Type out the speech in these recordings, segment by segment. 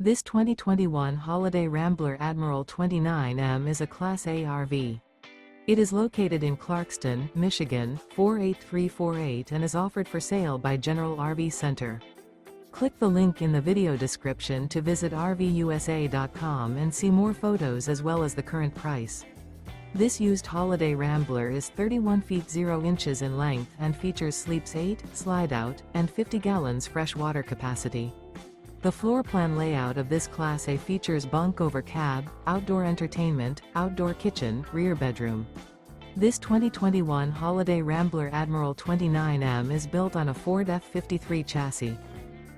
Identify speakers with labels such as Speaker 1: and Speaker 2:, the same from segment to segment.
Speaker 1: This 2021 Holiday Rambler Admiral 29M is a Class A RV. It is located in Clarkston, Michigan, 48348 and is offered for sale by General RV Center. Click the link in the video description to visit RVUSA.com and see more photos as well as the current price. This used Holiday Rambler is 31 feet 0 inches in length and features sleeps 8, slide-out, and 50 gallons fresh water capacity. The floor plan layout of this Class A features bunk over cab, outdoor entertainment, outdoor kitchen, rear bedroom. This 2021 Holiday Rambler Admiral 29M is built on a Ford F-53 chassis.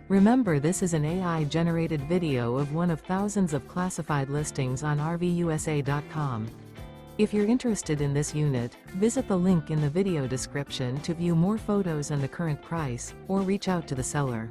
Speaker 1: Remember, this is an AI-generated video of one of thousands of classified listings on RVUSA.com. If you're interested in this unit, visit the link in the video description to view more photos and the current price, or reach out to the seller.